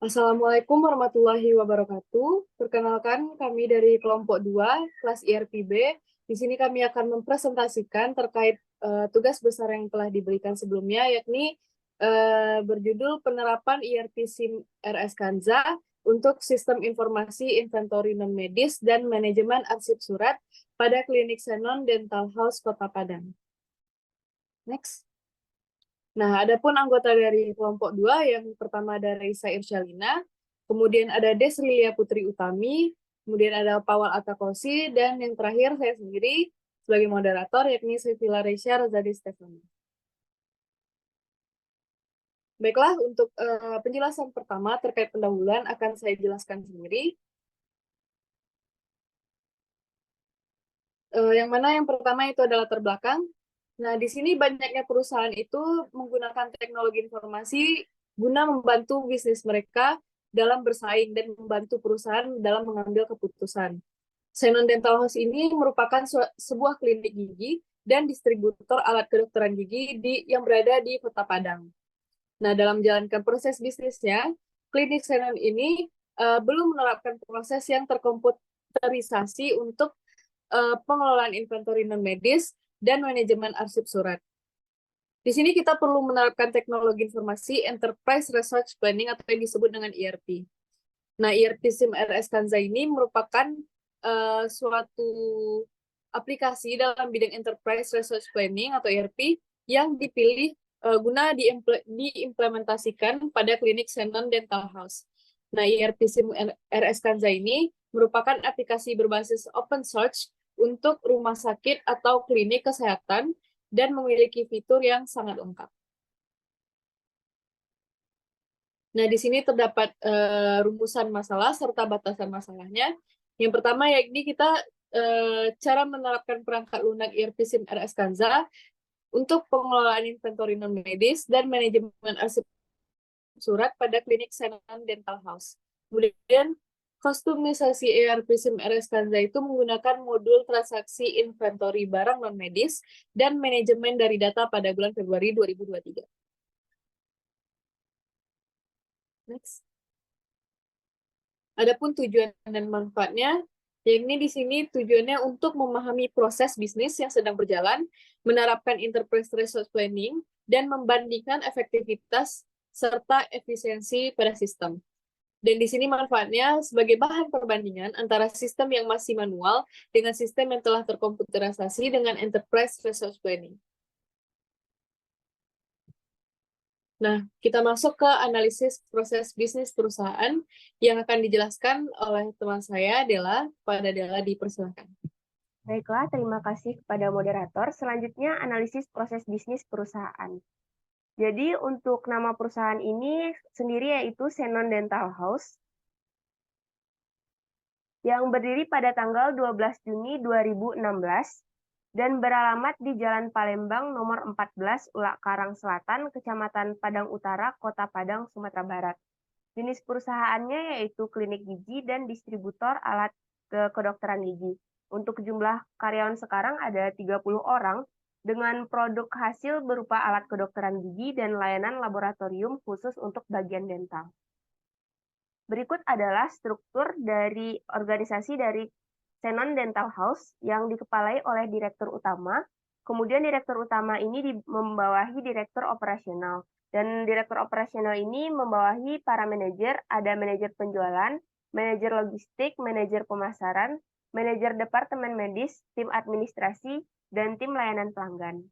Assalamualaikum warahmatullahi wabarakatuh. Perkenalkan, kami dari kelompok 2, kelas IRPB. Di sini kami akan mempresentasikan terkait tugas besar yang telah diberikan sebelumnya, yakni berjudul penerapan IRP SIM RS Kanza untuk sistem informasi inventory non-medis dan manajemen arsip surat pada klinik Senon Dental House Kota Padang. Next. Nah, adapun anggota dari kelompok 2, yang pertama ada Raisa Irsyalina, kemudian ada Desrilia Putri Utami, kemudian ada Pawal Atakosi, dan yang terakhir saya sendiri sebagai moderator, yakni Sivila Reisha Razadi Stefani. Baiklah, untuk penjelasan pertama terkait pendahuluan akan saya jelaskan sendiri. Yang mana yang pertama itu adalah latar belakang. Nah, di sini banyaknya perusahaan itu menggunakan teknologi informasi guna membantu bisnis mereka dalam bersaing dan membantu perusahaan dalam mengambil keputusan. Senon Dental House ini merupakan sebuah klinik gigi dan distributor alat kedokteran gigi yang berada di Kota Padang. Nah, dalam menjalankan proses bisnisnya, klinik Senon ini belum menerapkan proses yang terkomputerisasi untuk pengelolaan inventory non-medis dan manajemen arsip surat. Di sini kita perlu menerapkan teknologi informasi Enterprise Resource Planning atau yang disebut dengan ERP. Nah, ERP SIM RS Kanza ini merupakan suatu aplikasi dalam bidang Enterprise Resource Planning atau ERP yang dipilih guna diimplementasikan pada klinik Senon Dental House. Nah, ERP SIM RS Kanza ini merupakan aplikasi berbasis open source untuk rumah sakit atau klinik kesehatan dan memiliki fitur yang sangat lengkap. Nah, di sini terdapat rumusan masalah serta batasan masalahnya. Yang pertama yakni kita cara menerapkan perangkat lunak ERP SIM RS Kanza untuk pengelolaan inventory non-medis dan manajemen arsip surat pada klinik Senon Dental House. Kemudian, kostumisasi ERP SIM RS Kanza itu menggunakan modul transaksi inventory barang non-medis dan manajemen dari data pada bulan Februari 2023. Next. Adapun tujuan dan manfaatnya, yakni di sini tujuannya untuk memahami proses bisnis yang sedang berjalan, menerapkan enterprise resource planning, dan membandingkan efektivitas serta efisiensi pada sistem. Dan di sini manfaatnya sebagai bahan perbandingan antara sistem yang masih manual dengan sistem yang telah terkomputerisasi dengan enterprise resource planning. Nah, kita masuk ke analisis proses bisnis perusahaan yang akan dijelaskan oleh teman saya, Dela. Pada Dela, dipersilakan. Baiklah, terima kasih kepada moderator. Selanjutnya, analisis proses bisnis perusahaan. Jadi, untuk nama perusahaan ini sendiri yaitu Senon Dental House, yang berdiri pada tanggal 12 Juni 2016 dan beralamat di Jalan Palembang nomor 14, Ulak Karang Selatan, Kecamatan Padang Utara, Kota Padang, Sumatera Barat. Jenis perusahaannya yaitu klinik gigi dan distributor alat kedokteran gigi. Untuk jumlah karyawan sekarang ada 30 orang dengan produk hasil berupa alat kedokteran gigi dan layanan laboratorium khusus untuk bagian dental. Berikut adalah struktur dari organisasi dari Senon Dental House yang dikepalai oleh direktur utama. Kemudian direktur utama ini membawahi direktur operasional. Dan direktur operasional ini membawahi para manajer, ada manajer penjualan, manajer logistik, manajer pemasaran, manajer departemen medis, tim administrasi, dan tim layanan pelanggan.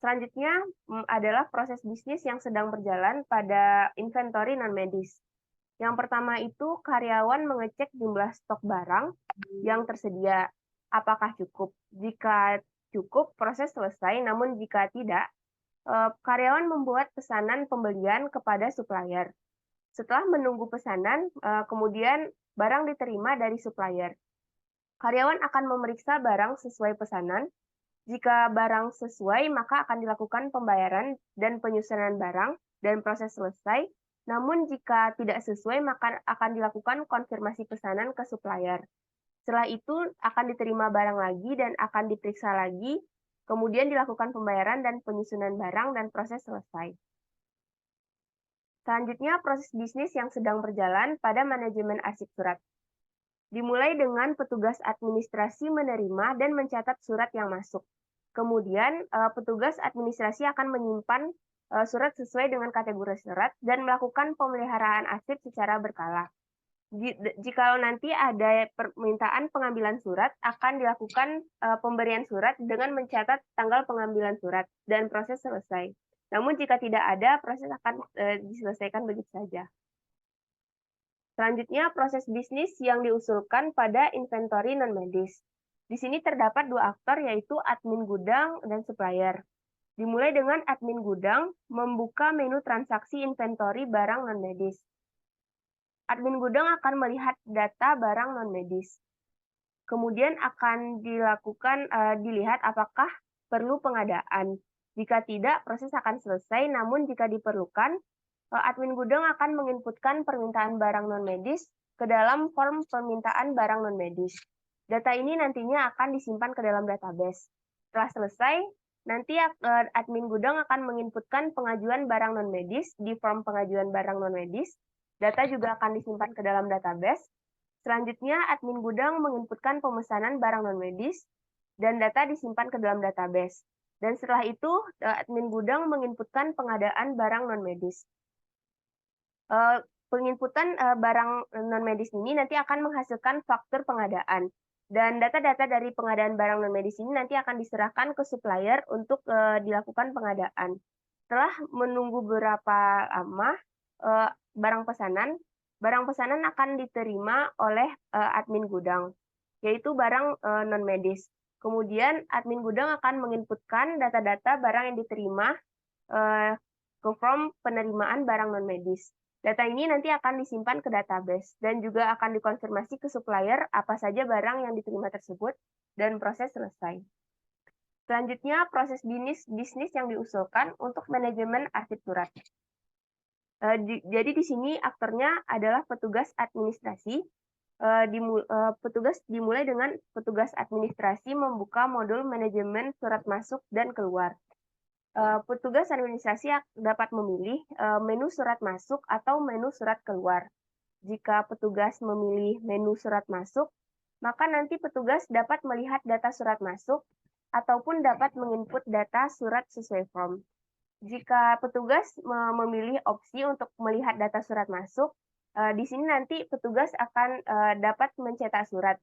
Selanjutnya adalah proses bisnis yang sedang berjalan pada inventory non-medis. Yang pertama itu karyawan mengecek jumlah stok barang yang tersedia, apakah cukup. Jika cukup, proses selesai, namun jika tidak, karyawan membuat pesanan pembelian kepada supplier. Setelah menunggu pesanan, kemudian barang diterima dari supplier. Karyawan akan memeriksa barang sesuai pesanan. Jika barang sesuai, maka akan dilakukan pembayaran dan penyusunan barang dan proses selesai. Namun jika tidak sesuai, maka akan dilakukan konfirmasi pesanan ke supplier. Setelah itu akan diterima barang lagi dan akan diperiksa lagi, kemudian dilakukan pembayaran dan penyusunan barang dan proses selesai. Selanjutnya, proses bisnis yang sedang berjalan pada manajemen arsip surat. Dimulai dengan petugas administrasi menerima dan mencatat surat yang masuk. Kemudian, petugas administrasi akan menyimpan surat sesuai dengan kategori surat dan melakukan pemeliharaan arsip secara berkala. Jikalau nanti ada permintaan pengambilan surat, akan dilakukan pemberian surat dengan mencatat tanggal pengambilan surat dan proses selesai. Namun jika tidak ada, proses akan diselesaikan begitu saja. Selanjutnya, proses bisnis yang diusulkan pada inventory non-medis. Di sini terdapat dua aktor, yaitu admin gudang dan supplier. Dimulai dengan admin gudang membuka menu transaksi inventory barang non-medis. Admin gudang akan melihat data barang non-medis. Kemudian akan dilihat apakah perlu pengadaan. Jika tidak, proses akan selesai. Namun jika diperlukan, admin gudang akan menginputkan permintaan barang non-medis ke dalam form permintaan barang non-medis. Data ini nantinya akan disimpan ke dalam database. Setelah selesai, nanti admin gudang akan menginputkan pengajuan barang non-medis di form pengajuan barang non-medis. Data juga akan disimpan ke dalam database. Selanjutnya, admin gudang menginputkan pemesanan barang non-medis dan data disimpan ke dalam database. Dan setelah itu, admin gudang menginputkan pengadaan barang non-medis. Penginputan barang non-medis ini nanti akan menghasilkan faktur pengadaan. Dan data-data dari pengadaan barang non-medis ini nanti akan diserahkan ke supplier untuk dilakukan pengadaan. Setelah menunggu beberapa lama, barang pesanan akan diterima oleh admin gudang, yaitu barang non-medis. Kemudian admin gudang akan menginputkan data-data barang yang diterima ke form penerimaan barang non-medis. Data ini nanti akan disimpan ke database dan juga akan dikonfirmasi ke supplier apa saja barang yang diterima tersebut dan proses selesai. Selanjutnya, proses bisnis yang diusulkan untuk manajemen arsip surat. Jadi di sini aktornya adalah petugas administrasi. Petugas dimulai dengan petugas administrasi membuka modul manajemen surat masuk dan keluar. Petugas administrasi dapat memilih menu surat masuk atau menu surat keluar. Jika petugas memilih menu surat masuk, maka nanti petugas dapat melihat data surat masuk ataupun dapat menginput data surat sesuai form. Jika petugas memilih opsi untuk melihat data surat masuk, di sini nanti petugas akan dapat mencetak surat.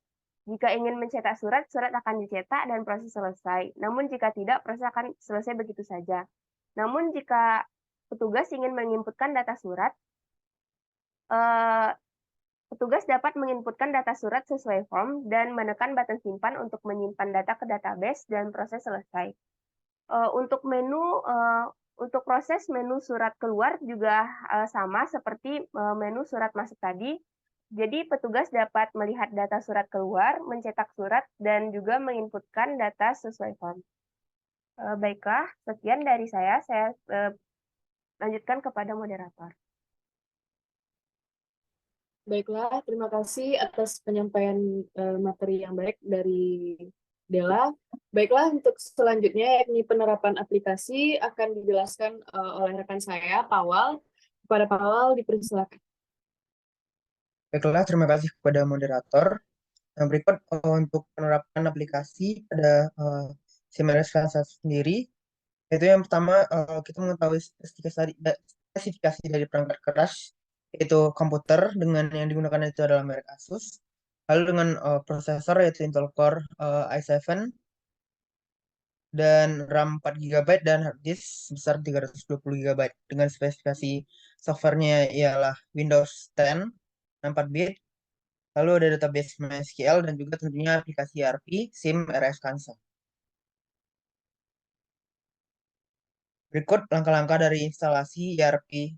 Jika ingin mencetak surat, surat akan dicetak dan proses selesai. Namun jika tidak, proses akan selesai begitu saja. Namun jika petugas ingin menginputkan data surat, petugas dapat menginputkan data surat sesuai form dan menekan button simpan untuk menyimpan data ke database dan proses selesai. Untuk proses menu surat keluar juga sama seperti menu surat masuk tadi. Jadi petugas dapat melihat data surat keluar, mencetak surat, dan juga menginputkan data sesuai form. Baiklah, sekian dari saya. Saya lanjutkan kepada moderator. Baiklah, terima kasih atas penyampaian materi yang baik dari Dela. Baiklah, untuk selanjutnya yakni penerapan aplikasi akan dijelaskan oleh rekan saya, Pawal. Kepada Pawal, dipersilakan. Baiklah, terima kasih kepada moderator. Yang berikut untuk penerapan aplikasi pada Simeres sendiri, yaitu yang pertama kita mengetahui spesifikasi dari perangkat keras, yaitu komputer dengan yang digunakan itu adalah merek Asus. Lalu dengan prosesor yaitu Intel Core i7 dan RAM 4 GB dan hard disk sebesar 320 GB dengan spesifikasi softwarenya ialah Windows 10 4 bit. Lalu ada database MySQL dan juga tentunya aplikasi ERP, SIM, RS Kansa. Berikut langkah-langkah dari instalasi ERP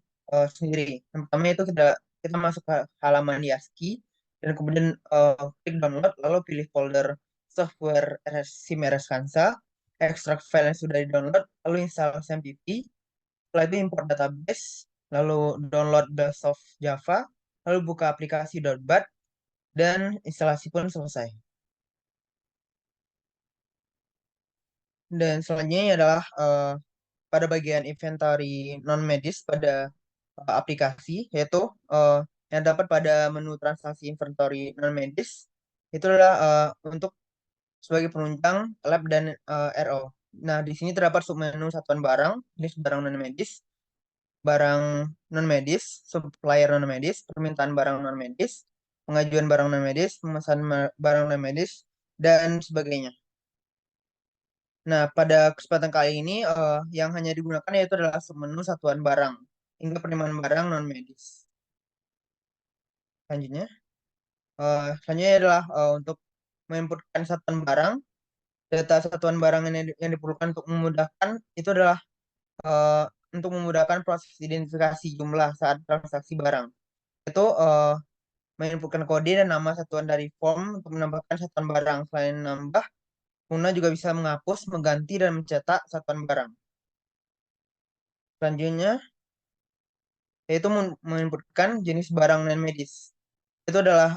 sendiri. Yang pertama itu kita masuk ke halaman Yaski dan kemudian klik download, lalu pilih folder software SIM RS Kansa, ekstrak file yang sudah di-download, lalu install SMPP, setelah itu import database, lalu download the soft Java, lalu buka aplikasi .bat, dan instalasi pun selesai. Dan selanjutnya adalah pada bagian inventory non-medis pada aplikasi, yaitu eh, yang dapat pada menu transaksi inventory non medis itu adalah untuk sebagai penunjang lab dan RO. Nah, di sini terdapat submenu satuan barang, jenis barang non medis, barang non medis, supplier non medis, permintaan barang non medis, pengajuan barang non medis, pemesanan barang non medis, dan sebagainya. Nah, pada kesempatan kali ini yang hanya digunakan yaitu adalah submenu satuan barang hingga penerimaan barang non medis. Selanjutnya, selanjutnya adalah untuk menginputkan satuan barang. Data satuan barang yang diperlukan untuk memudahkan itu adalah eh, untuk memudahkan proses identifikasi jumlah saat transaksi barang. Itu menginputkan kode dan nama satuan dari form untuk menambahkan satuan barang. Selain nambah, pengguna juga bisa menghapus, mengganti, dan mencetak satuan barang. Selanjutnya, yaitu menginputkan jenis barang non medis. Itu adalah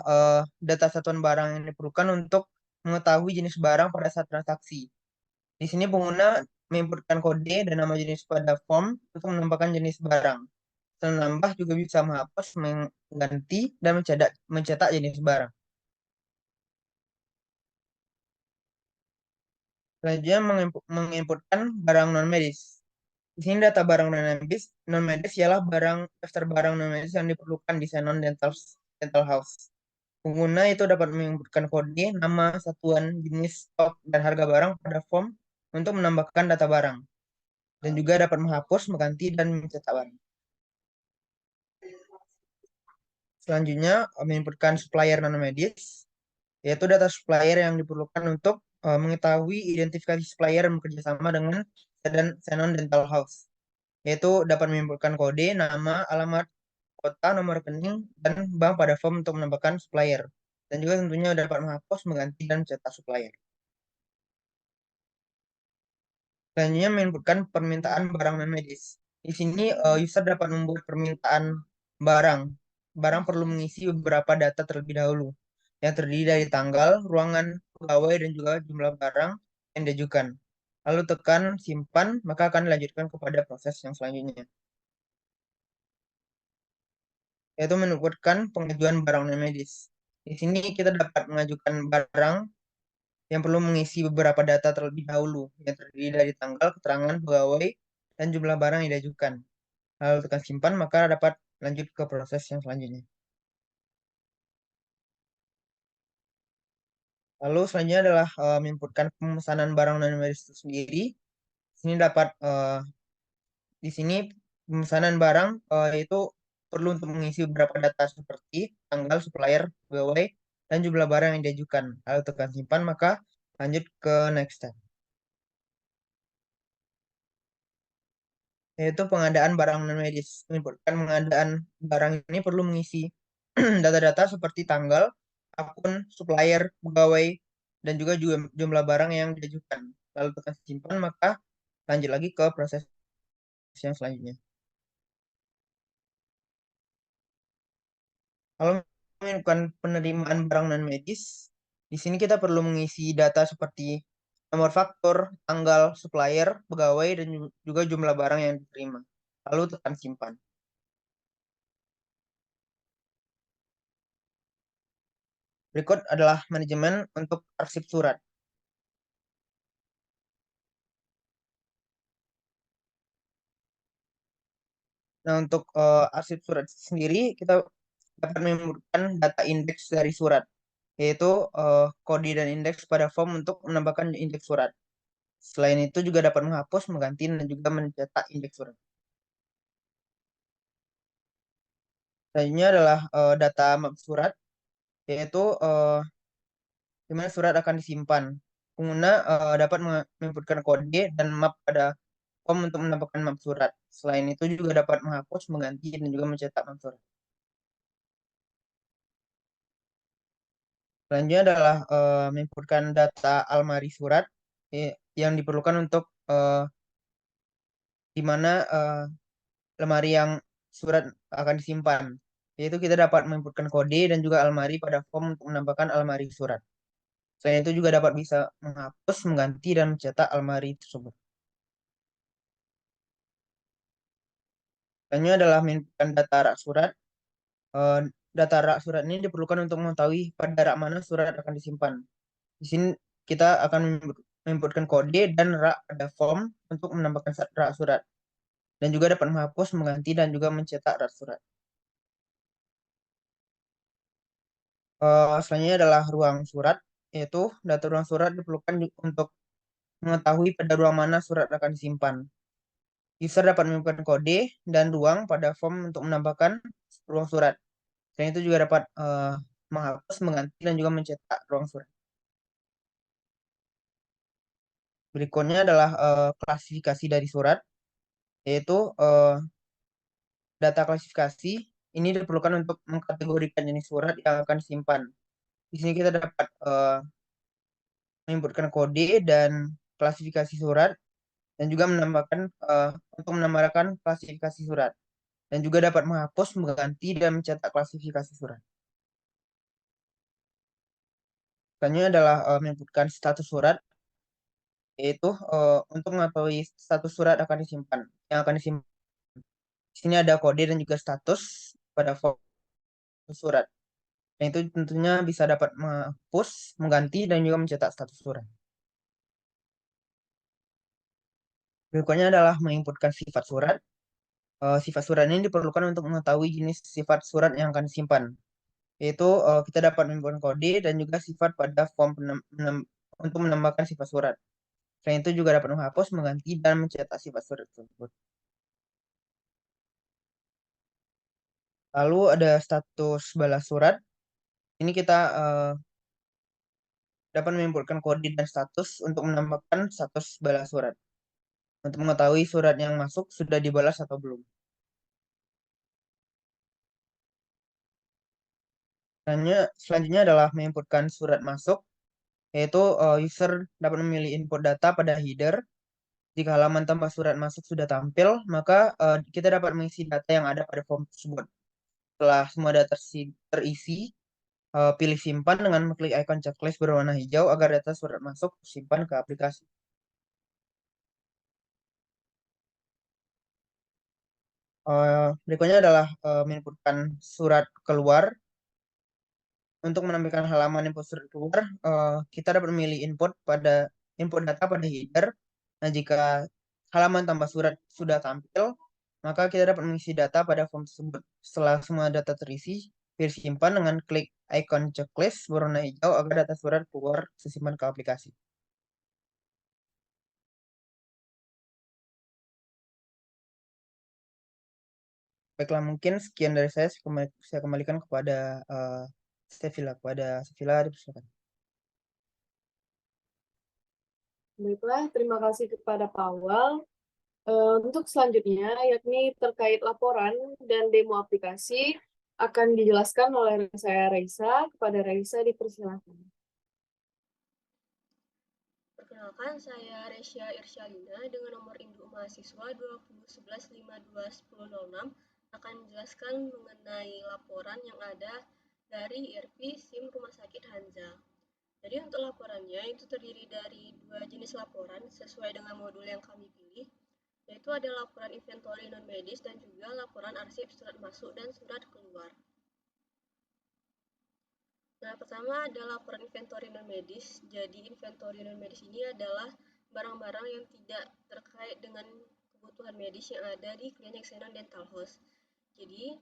data satuan barang yang diperlukan untuk mengetahui jenis barang pada saat transaksi. Di sini pengguna menginputkan kode dan nama jenis pada form untuk menambahkan jenis barang. Selain menambah juga bisa menghapus, mengganti, dan mencetak jenis barang. Selanjutnya menginputkan barang non medis. Di sini data barang non medis ialah daftar barang non medis yang diperlukan di Xenon Dental House. Pengguna itu dapat menginputkan kode, nama, satuan, jenis, stok, dan harga barang pada form untuk menambahkan data barang. Dan juga dapat menghapus, mengganti, dan mencetak barang. Selanjutnya, menginputkan supplier non medis, yaitu data supplier yang diperlukan untuk mengetahui identifikasi supplier yang bekerja sama dengan Xenon Dental House, yaitu dapat menginputkan kode, nama, alamat, kota, nomor rekening, dan bank pada form untuk menambahkan supplier. Dan juga tentunya dapat menghapus, mengganti, dan mencetak supplier. Selanjutnya menginputkan permintaan barang non medis. Di sini user dapat membuat permintaan barang. Barang perlu mengisi beberapa data terlebih dahulu, yang terdiri dari tanggal, ruangan, pegawai, dan juga jumlah barang yang diajukan. Lalu tekan simpan, maka akan dilanjutkan kepada proses yang selanjutnya, yaitu meninputkan pengajuan barang non medis. Di sini kita dapat mengajukan barang yang perlu mengisi beberapa data terlebih dahulu, yang terdiri dari tanggal, keterangan pegawai, dan jumlah barang yang diajukan. Lalu tekan simpan, maka dapat lanjut ke proses yang selanjutnya. Lalu selanjutnya adalah menginputkan pemesanan barang non medis itu sendiri. Sini dapat di sini pemesanan barang itu perlu untuk mengisi beberapa data seperti tanggal, supplier, pegawai, dan jumlah barang yang diajukan. Lalu tekan simpan, maka lanjut ke next step, yaitu pengadaan barang non medis. Menginputkan pengadaan barang ini perlu mengisi data-data seperti tanggal, akun, supplier, pegawai, dan juga jumlah barang yang diajukan. Lalu tekan simpan, maka lanjut lagi ke proses yang selanjutnya. Kalau menentukan penerimaan barang non medis, di sini kita perlu mengisi data seperti nomor faktur, tanggal, supplier, pegawai, dan juga jumlah barang yang diterima. Lalu tekan simpan. Berikut adalah manajemen untuk arsip surat. Nah, untuk arsip surat sendiri, kita dapat menginputkan data indeks dari surat, yaitu kode dan indeks pada form untuk menambahkan indeks surat. Selain itu juga dapat menghapus, mengganti, dan juga mencetak indeks surat. Selanjutnya adalah data map surat, yaitu di mana surat akan disimpan. Pengguna dapat menginputkan kode dan map pada form untuk menambahkan map surat. Selain itu juga dapat menghapus, mengganti, dan juga mencetak map surat. Selanjutnya adalah menginputkan data almari surat yang diperlukan untuk di mana lemari yang surat akan disimpan. Yaitu kita dapat menginputkan kode dan juga almari pada form untuk menambahkan almari surat. Selain itu juga dapat bisa menghapus, mengganti, dan mencetak almari tersebut. Selanjutnya adalah menginputkan data rak surat. Eh, Data rak surat ini diperlukan untuk mengetahui pada rak mana surat akan disimpan. Di sini kita akan menginputkan kode dan rak pada form untuk menambahkan rak surat. Dan juga dapat menghapus, mengganti, dan juga mencetak rak surat. Selanjutnya adalah ruang surat, yaitu data ruang surat diperlukan untuk mengetahui pada ruang mana surat akan disimpan. User dapat menyiapkan kode dan ruang pada form untuk menambahkan ruang surat. Selain itu juga dapat menghapus, mengganti, dan juga mencetak ruang surat. Berikutnya adalah klasifikasi dari surat, yaitu data klasifikasi ini diperlukan untuk mengkategorikan jenis surat yang akan disimpan. Di sini kita dapat menginputkan kode dan klasifikasi surat dan juga menambahkan untuk menambahkan klasifikasi surat dan juga dapat menghapus, mengganti, dan mencetak klasifikasi surat. Selanjutnya adalah menginputkan status surat, yaitu untuk mengetahui status surat akan disimpan, yang akan disimpan. Di sini ada kode dan juga status pada form surat. Dan itu tentunya bisa dapat menghapus, mengganti, dan juga mencetak status surat. Berikutnya adalah menginputkan sifat surat. Sifat surat ini diperlukan untuk mengetahui jenis sifat surat yang akan disimpan. Yaitu kita dapat menginputkan kode dan juga sifat pada form untuk menambahkan sifat surat. Selain itu juga dapat menghapus, mengganti, dan mencetak sifat surat tersebut. Lalu ada status balas surat. Ini kita dapat menginputkan kode dan status untuk menambahkan status balas surat. Untuk mengetahui surat yang masuk sudah dibalas atau belum. Selanjutnya adalah menginputkan surat masuk, yaitu user dapat memilih input data pada header. Jika halaman tanpa surat masuk sudah tampil, maka kita dapat mengisi data yang ada pada form tersebut. Setelah semua data terisi, pilih simpan dengan mengklik icon checklist berwarna hijau agar data surat masuk simpan ke aplikasi. Berikutnya adalah menginputkan surat keluar. Untuk menampilkan halaman input surat keluar, kita dapat memilih input data pada header. Nah, jika halaman tambah surat sudah tampil, maka kita dapat mengisi data pada form tersebut. Setelah semua data terisi, pilih simpan dengan klik icon checklist berwarna hijau agar data surat keluar sesimpan ke aplikasi. Baiklah, mungkin sekian dari saya. Saya kembalikan kepada Stevila. Kepada Stevila, dipersilakan. Baiklah, terima kasih kepada Pawal. Untuk selanjutnya, yakni terkait laporan dan demo aplikasi, akan dijelaskan oleh saya Raisa. Kepada Raisa, dipersilakan. Perkenalkan, saya Resya Irsyalina dengan nomor induk mahasiswa 2011-521006 akan menjelaskan mengenai laporan yang ada dari IRP SIM Rumah Sakit Hanza. Jadi untuk laporannya itu terdiri dari dua jenis laporan sesuai dengan modul yang kami pilih, yaitu ada laporan inventory non-medis dan juga laporan arsip surat masuk dan surat keluar. Nah, pertama adalah laporan inventory non-medis. Jadi, inventory non-medis ini adalah barang-barang yang tidak terkait dengan kebutuhan medis yang ada di klinik Xenon Dental House. Jadi,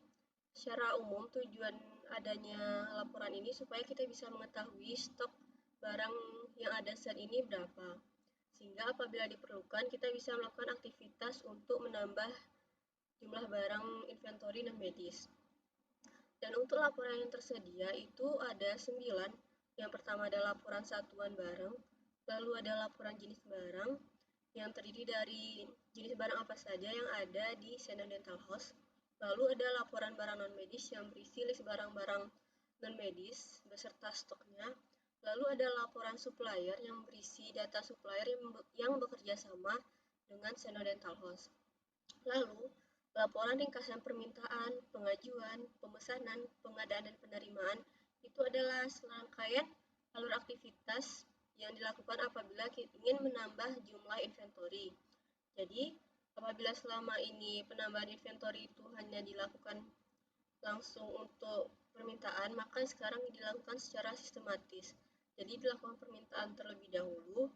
secara umum tujuan adanya laporan ini supaya kita bisa mengetahui stok barang yang ada saat ini berapa. Sehingga apabila diperlukan, kita bisa melakukan aktivitas untuk menambah jumlah barang inventory non-medis. Dan untuk laporan yang tersedia itu ada 9. Yang pertama ada laporan satuan barang, lalu ada laporan jenis barang yang terdiri dari jenis barang apa saja yang ada di Xenon Dental House. Lalu ada laporan barang non-medis yang berisi list barang-barang non-medis beserta stoknya. Lalu ada laporan supplier yang berisi data supplier yang bekerja sama dengan Xenon Dental House. Lalu, laporan ringkasan permintaan, pengajuan, pemesanan, pengadaan dan penerimaan itu adalah serangkaian alur aktivitas yang dilakukan apabila kita ingin menambah jumlah inventory. Jadi, Apabila selama ini penambahan inventory itu hanya dilakukan langsung untuk permintaan, maka sekarang dilakukan secara sistematis. Jadi dilakukan permintaan terlebih dahulu,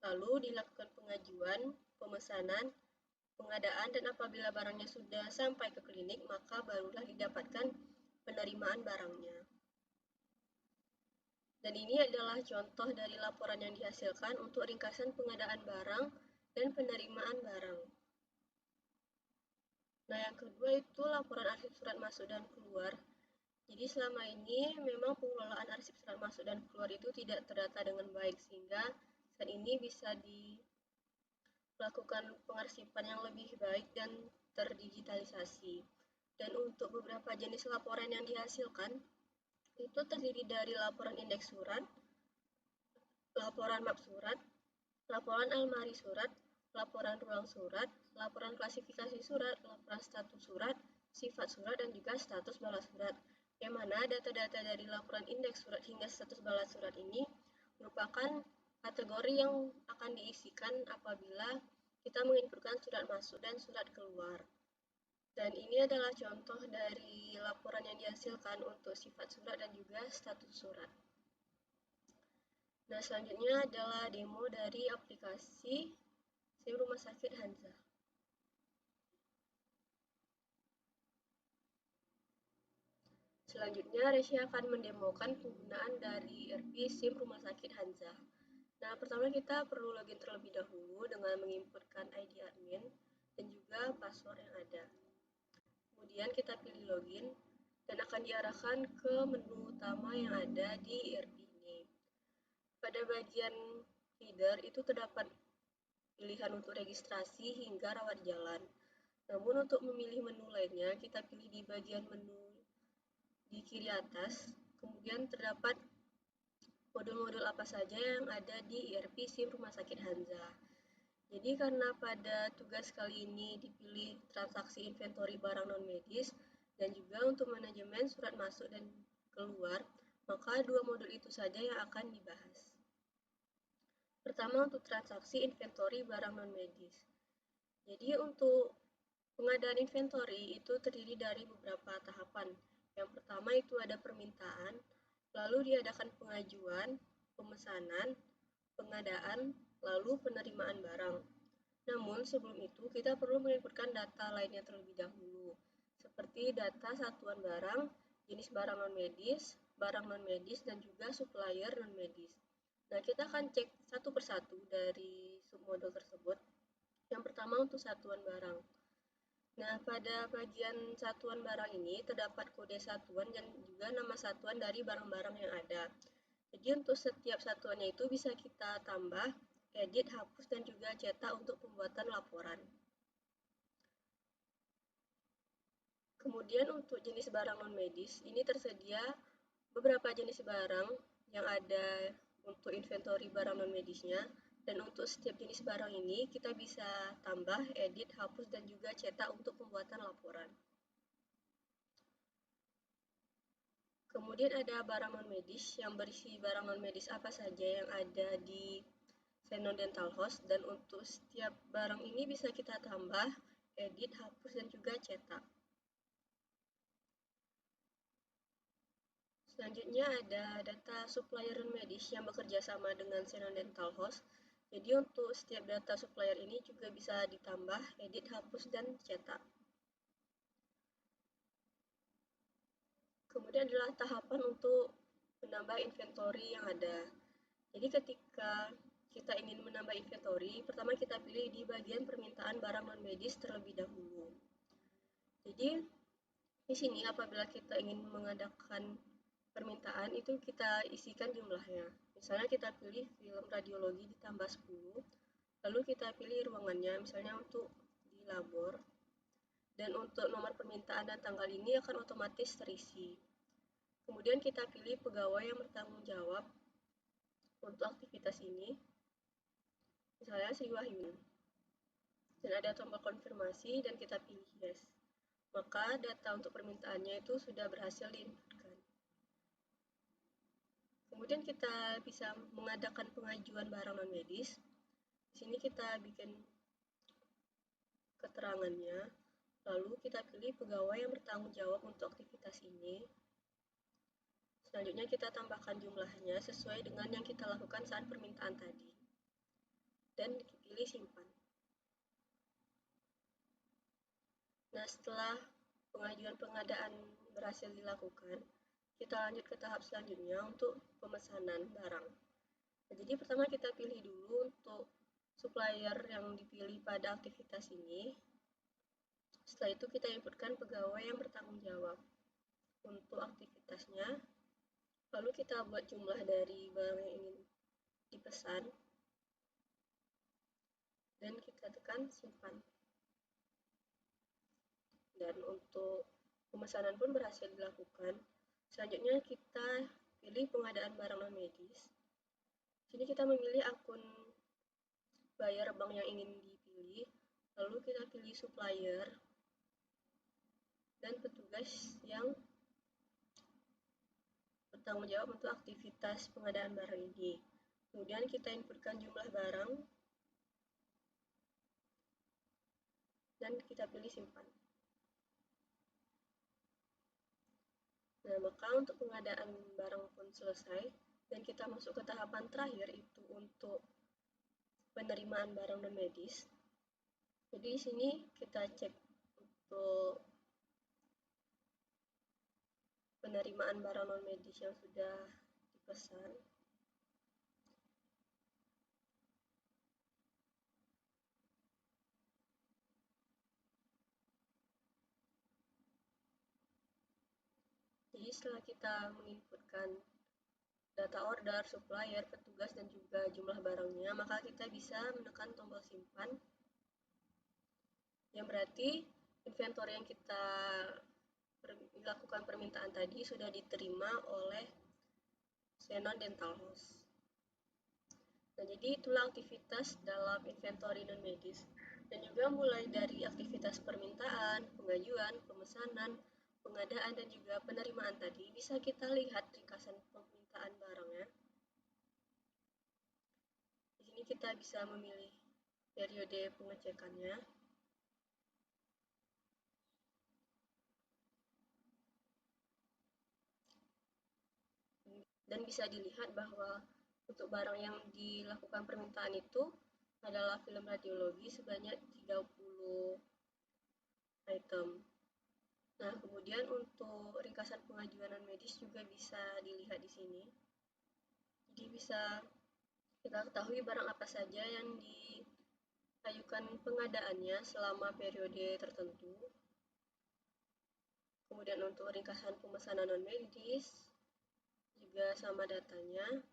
lalu dilakukan pengajuan, pemesanan, pengadaan, dan apabila barangnya sudah sampai ke klinik, maka barulah didapatkan penerimaan barangnya. Dan ini adalah contoh dari laporan yang dihasilkan untuk ringkasan pengadaan barang dan penerimaan barang. Nah, yang kedua itu laporan arsip surat masuk dan keluar. Jadi selama ini memang pengelolaan arsip surat masuk dan keluar itu tidak terdata dengan baik, sehingga saat ini bisa dilakukan pengarsipan yang lebih baik dan terdigitalisasi. Dan untuk beberapa jenis laporan yang dihasilkan, itu terdiri dari laporan indeks surat, laporan map surat, laporan almari surat, laporan ruang surat, laporan klasifikasi surat, laporan status surat, sifat surat, dan juga status balas surat. Yang mana data-data dari laporan indeks surat hingga status balas surat ini merupakan kategori yang akan diisikan apabila kita menginputkan surat masuk dan surat keluar. Dan ini adalah contoh dari laporan yang dihasilkan untuk sifat surat dan juga status surat. Nah, selanjutnya adalah demo dari aplikasi SIM Rumah Sakit Hanza. Selanjutnya, Resya akan mendemokan penggunaan dari ERP SIM Rumah Sakit Hanza. Nah, pertama kita perlu login terlebih dahulu dengan menginputkan ID admin dan juga password yang ada. Kemudian kita pilih login dan akan diarahkan ke menu utama yang ada di ERP ini. Pada bagian header itu terdapat pilihan untuk registrasi hingga rawat jalan. Namun untuk memilih menu lainnya, kita pilih di bagian menu di kiri atas. Kemudian terdapat modul-modul apa saja yang ada di ERP SIM Rumah Sakit Hanza. Jadi karena pada tugas kali ini dipilih transaksi inventory barang non-medis dan juga untuk manajemen surat masuk dan keluar, maka dua modul itu saja yang akan dibahas. Pertama, untuk transaksi inventory barang non-medis. Jadi untuk pengadaan inventory itu terdiri dari beberapa tahapan. Yang pertama itu ada permintaan, lalu diadakan pengajuan, pemesanan, pengadaan, lalu penerimaan barang. Namun sebelum itu kita perlu menginputkan data lainnya terlebih dahulu, seperti data satuan barang, jenis barang non-medis, dan juga supplier non-medis. Nah, kita akan cek satu persatu dari submodul tersebut. Yang pertama untuk satuan barang. Nah, pada bagian satuan barang ini terdapat kode satuan dan juga nama satuan dari barang-barang yang ada. Jadi untuk setiap satuannya itu bisa kita tambah, edit, hapus, dan juga cetak untuk pembuatan laporan. Kemudian untuk jenis barang non-medis, ini tersedia beberapa jenis barang yang ada untuk inventory barang non-medisnya. Dan untuk setiap jenis barang ini, kita bisa tambah, edit, hapus, dan juga cetak untuk pembuatan laporan. Kemudian ada barang non-medis yang berisi barang non-medis apa saja yang ada di Xenon Dental Host, dan untuk setiap barang ini bisa kita tambah, edit, hapus, dan juga cetak. Selanjutnya ada data supplier non-medis yang bekerja sama dengan Xenon Dental Host. Jadi untuk setiap data supplier ini juga bisa ditambah, edit, hapus, dan cetak. Kemudian adalah tahapan untuk menambah inventory yang ada. Jadi ketika kita ingin menambah inventory, pertama kita pilih di bagian permintaan barang non-medis terlebih dahulu. Jadi di sini apabila kita ingin mengadakan permintaan itu kita isikan jumlahnya. Misalnya kita pilih film radiologi ditambah 10, lalu kita pilih ruangannya, misalnya untuk di labor. Dan untuk nomor permintaan dan tanggal ini akan otomatis terisi. Kemudian kita pilih pegawai yang bertanggung jawab untuk aktivitas ini, misalnya Sri Wahyuni. Dan ada tombol konfirmasi dan kita pilih yes. Maka data untuk permintaannya itu sudah berhasil diinputkan. Kemudian kita bisa mengadakan pengajuan barang non-medis. Di sini kita bikin keterangannya, lalu kita pilih pegawai yang bertanggung jawab untuk aktivitas ini. Selanjutnya kita tambahkan jumlahnya sesuai dengan yang kita lakukan saat permintaan tadi. Dan pilih simpan. Nah, setelah pengajuan pengadaan berhasil dilakukan, kita lanjut ke tahap selanjutnya untuk pemesanan barang. Nah, jadi pertama kita pilih dulu untuk supplier yang dipilih pada aktivitas ini. Setelah itu kita inputkan pegawai yang bertanggung jawab untuk aktivitasnya. Lalu kita buat jumlah dari barang yang ingin dipesan. Dan kita tekan simpan. Dan untuk pemesanan pun berhasil dilakukan. Selanjutnya kita pilih pengadaan barang non-medis. Sini kita memilih akun buyer bank yang ingin dipilih, lalu kita pilih supplier dan petugas yang bertanggung jawab untuk aktivitas pengadaan barang ini. Kemudian kita inputkan jumlah barang dan kita pilih simpan. Nah, maka untuk pengadaan barang pun selesai dan kita masuk ke tahapan terakhir, itu untuk penerimaan barang non-medis. Jadi di sini kita cek untuk penerimaan barang non-medis yang sudah dipesan. Jadi setelah kita menginputkan data order, supplier, petugas, dan juga jumlah barangnya, maka kita bisa menekan tombol simpan, yang berarti inventory yang kita lakukan permintaan tadi sudah diterima oleh Xenon Dental House. Nah, jadi itulah aktivitas dalam inventory non-medis. Dan juga mulai dari aktivitas permintaan, pengajuan, pemesanan, pengadaan, dan juga penerimaan tadi, bisa kita lihat ringkasan permintaan barangnya. Di sini kita bisa memilih periode pengecekannya. Dan bisa dilihat bahwa untuk barang yang dilakukan permintaan itu adalah film radiologi sebanyak 30 item. Nah, kemudian untuk ringkasan pengajuan non-medis juga bisa dilihat di sini. Jadi bisa kita ketahui barang apa saja yang diajukan pengadaannya selama periode tertentu. Kemudian untuk ringkasan pemesanan non-medis juga sama datanya.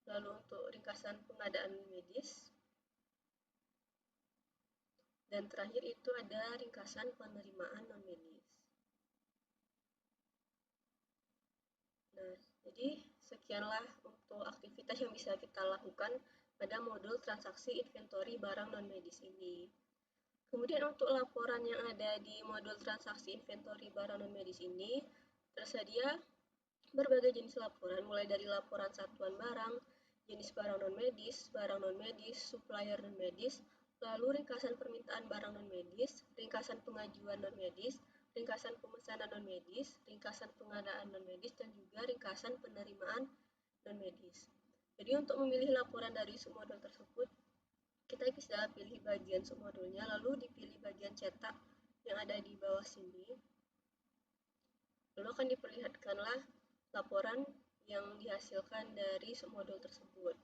Lalu untuk ringkasan pengadaan medis. Dan terakhir itu ada ringkasan penerimaan non-medis. Nah, jadi sekianlah untuk aktivitas yang bisa kita lakukan pada modul transaksi inventory barang non-medis ini. Kemudian untuk laporan yang ada di modul transaksi inventory barang non-medis ini, tersedia berbagai jenis laporan, mulai dari laporan satuan barang, jenis barang non-medis, supplier non-medis, lalu ringkasan permintaan barang non-medis, ringkasan pengajuan non-medis, ringkasan pemesanan non-medis, ringkasan pengadaan non-medis, dan juga ringkasan penerimaan non-medis. Jadi untuk memilih laporan dari submodul tersebut, kita bisa pilih bagian submodulnya, lalu dipilih bagian cetak yang ada di bawah sini. Lalu akan diperlihatkanlah laporan yang dihasilkan dari submodul tersebut.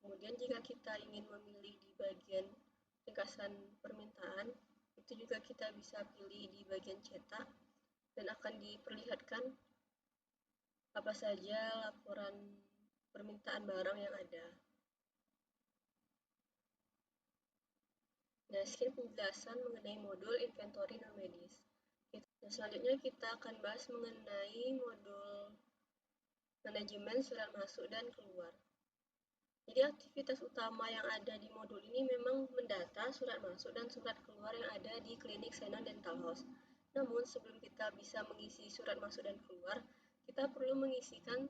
Kemudian jika kita ingin memilih di bagian ringkasan permintaan, itu juga kita bisa pilih di bagian cetak dan akan diperlihatkan apa saja laporan permintaan barang yang ada. Nah, sekian penjelasan mengenai modul inventory non-medis. Nah, selanjutnya kita akan bahas mengenai modul manajemen surat masuk dan keluar. Jadi aktivitas utama yang ada di modul ini memang mendata surat masuk dan surat keluar yang ada di klinik Xenon Dental House. Namun sebelum kita bisa mengisi surat masuk dan keluar, kita perlu mengisikan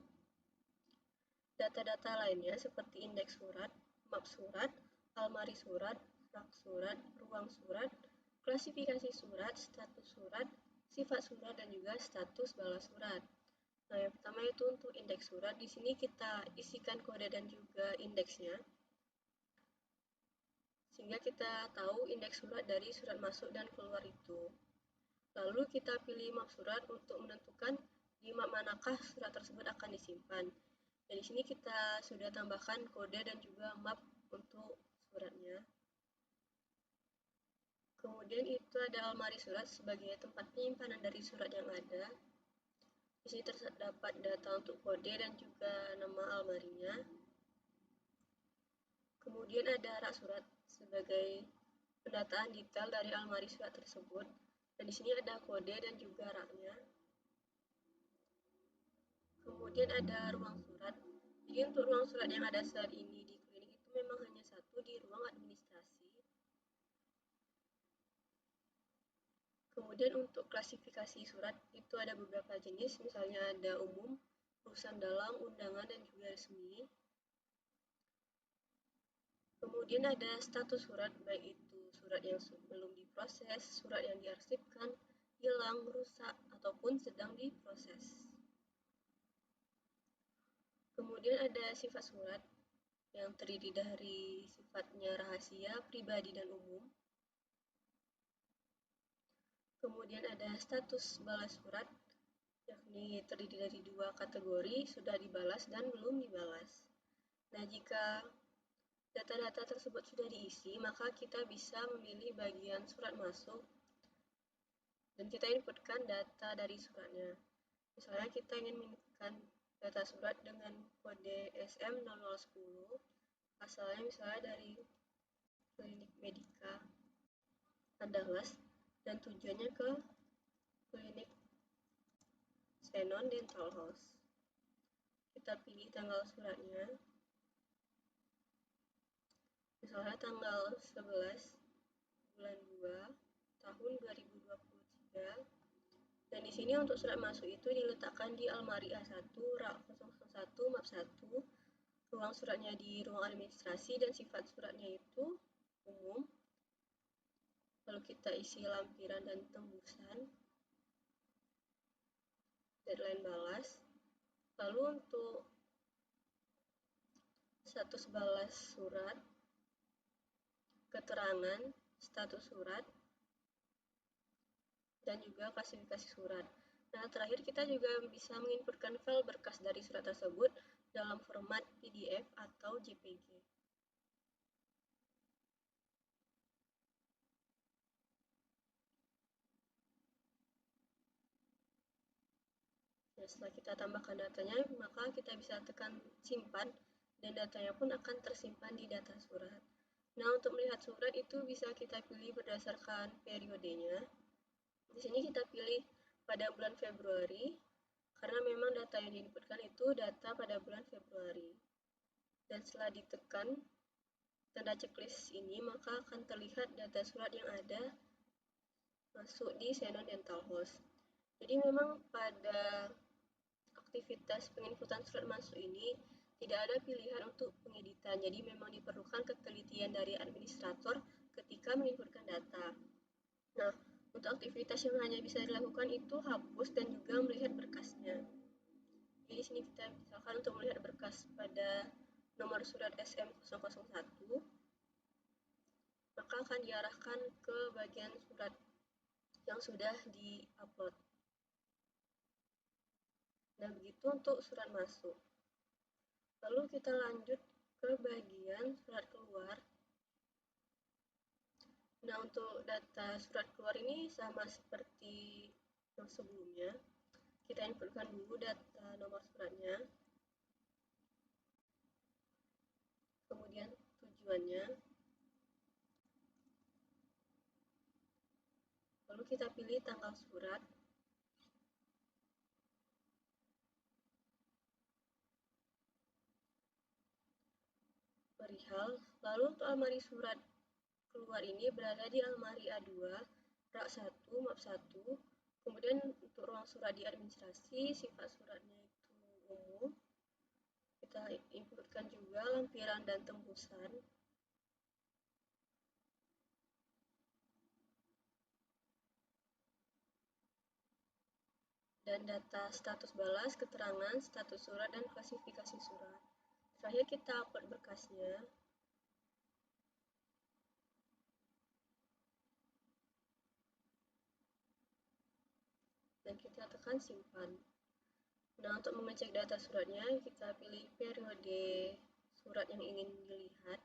data-data lainnya seperti indeks surat, map surat, almari surat, rak surat, ruang surat, klasifikasi surat, status surat, sifat surat, dan juga status balas surat. Nah, yang pertama itu untuk indeks surat. Di sini kita isikan kode dan juga indeksnya, sehingga kita tahu indeks surat dari surat masuk dan keluar itu. Lalu kita pilih map surat untuk menentukan di map manakah surat tersebut akan disimpan. Dan di sini kita sudah tambahkan kode dan juga map untuk suratnya. Kemudian itu ada almari surat sebagai tempat penyimpanan dari surat yang ada. Di sini terdapat data untuk kode dan juga nama almarinya. Kemudian ada rak surat sebagai pendataan detail dari almari surat tersebut. Dan di sini ada kode dan juga raknya. Kemudian ada ruang surat. Jadi untuk ruang surat yang ada saat ini di klinik itu memang hanya satu di ruang administrasi. Kemudian untuk klasifikasi surat itu ada beberapa jenis, misalnya ada umum, urusan dalam, undangan, dan juga resmi. Kemudian ada status surat, baik itu surat yang belum diproses, surat yang diarsipkan, hilang, rusak, ataupun sedang diproses. Kemudian ada sifat surat yang terdiri dari sifatnya rahasia, pribadi, dan umum. Kemudian ada status balas surat, yakni terdiri dari dua kategori, sudah dibalas dan belum dibalas. Nah, jika data-data tersebut sudah diisi, maka kita bisa memilih bagian surat masuk dan kita inputkan data dari suratnya. Misalnya kita ingin menginputkan data surat dengan kode SM0010, asalnya misalnya dari klinik Medika Andalas dan tujuannya ke klinik Xenon Dental House. Kita pilih tanggal suratnya, misalnya tanggal 11 bulan 2 tahun 2023. Dan di sini untuk surat masuk itu diletakkan di almari A1, rak 001, map 1. Ruang suratnya di ruang administrasi dan sifat suratnya itu umum. Lalu kita isi lampiran dan tembusan, deadline balas. Lalu untuk status balas surat, keterangan, status surat, dan juga klasifikasi surat. Nah, terakhir kita juga bisa menginputkan file berkas dari surat tersebut dalam format PDF atau JPG. Nah, setelah kita tambahkan datanya, maka kita bisa tekan simpan dan datanya pun akan tersimpan di data surat. Nah, untuk melihat surat itu bisa kita pilih berdasarkan periodenya. Di sini kita pilih pada bulan Februari, karena memang data yang diinputkan itu data pada bulan Februari. Dan setelah ditekan tanda checklist ini, maka akan terlihat data surat yang ada masuk di Xenon Dental House. Jadi memang pada aktivitas penginputan surat masuk ini tidak ada pilihan untuk pengeditan, jadi memang diperlukan ketelitian dari administrator ketika menginputkan data. Nah, untuk aktivitas yang hanya bisa dilakukan itu hapus dan juga melihat berkasnya. Jadi di sini kita misalkan untuk melihat berkas pada nomor surat SM001, maka akan diarahkan ke bagian surat yang sudah di-upload. Nah, begitu untuk surat masuk. Lalu kita lanjut ke bagian surat keluar. Nah, untuk data surat keluar ini sama seperti yang sebelumnya. Kita inputkan dulu data nomor suratnya, kemudian tujuannya, lalu kita pilih tanggal surat, perihal. Lalu untuk almari surat keluar ini berada di almari A2, rak 1, map 1. Kemudian untuk ruang surat di administrasi, sifat suratnya itu umum. Kita inputkan juga lampiran dan tembusan. dan data status balas, keterangan, status surat, dan klasifikasi surat. Terakhir kita upload berkasnya. Dan kita tekan simpan. Nah, untuk mengecek data suratnya, kita pilih periode surat yang ingin dilihat.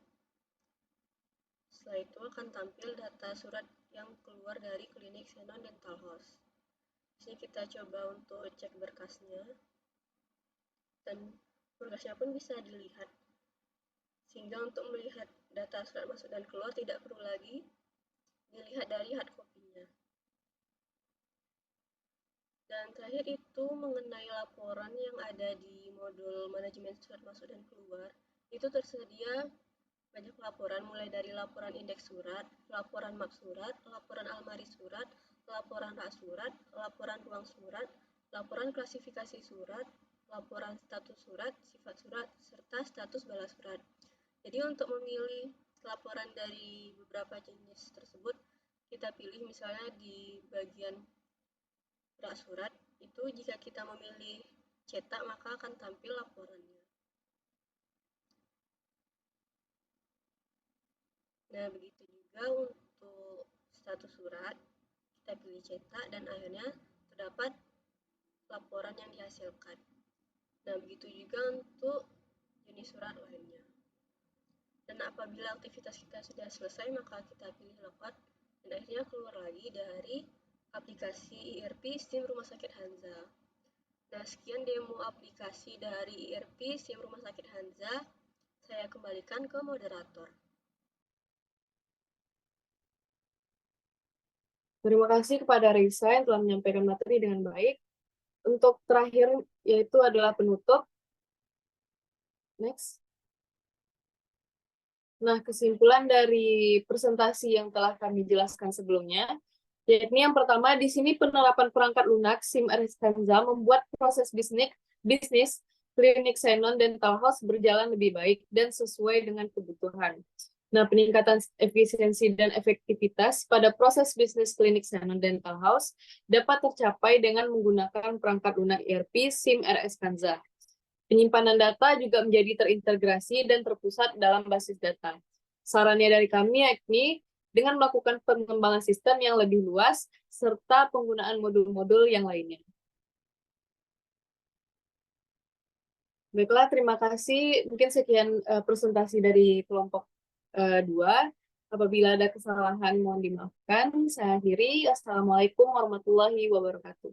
Setelah itu akan tampil data surat yang keluar dari klinik Xenon Dental House. Di sini kita coba untuk cek berkasnya, dan berkasnya pun bisa dilihat. Sehingga untuk melihat data surat masuk dan keluar tidak perlu lagi dilihat dari hard copy-nya. Dan terakhir itu mengenai laporan yang ada di modul manajemen surat masuk dan keluar. Itu tersedia banyak laporan, mulai dari laporan indeks surat, laporan mak surat, laporan almari surat, laporan rak surat, laporan ruang surat, laporan klasifikasi surat, laporan status surat, sifat surat, serta status balas surat. Jadi untuk memilih laporan dari beberapa jenis tersebut, kita pilih misalnya di bagian rak surat, itu jika kita memilih cetak maka akan tampil laporannya. Nah, begitu juga untuk status surat, kita pilih cetak dan akhirnya terdapat laporan yang dihasilkan. Nah, begitu juga untuk jenis surat lainnya. Dan apabila aktivitas kita sudah selesai, maka kita pilih logout dan akhirnya keluar lagi dari aplikasi ERP SIM Rumah Sakit Hanza. Nah, sekian demo aplikasi dari ERP SIM Rumah Sakit Hanza. Saya kembalikan ke moderator. Terima kasih kepada Risa yang telah menyampaikan materi dengan baik. Untuk terakhir, yaitu adalah penutup. Next. Nah, kesimpulan dari presentasi yang telah kami jelaskan sebelumnya, yakni yang pertama, di sini penerapan perangkat lunak SIM RS Hanza membuat proses bisnis klinik Xenon Dental House berjalan lebih baik dan sesuai dengan kebutuhan. Nah, peningkatan efisiensi dan efektivitas pada proses bisnis klinik Xenon Dental House dapat tercapai dengan menggunakan perangkat lunak ERP SIM RS Hanza. Penyimpanan data juga menjadi terintegrasi dan terpusat dalam basis data. Sarannya dari kami yakni dengan melakukan pengembangan sistem yang lebih luas serta penggunaan modul-modul yang lainnya. Baiklah, terima kasih. Mungkin sekian presentasi dari kelompok 2. Apabila ada kesalahan mohon dimaafkan. Saya akhiri. Assalamualaikum warahmatullahi wabarakatuh.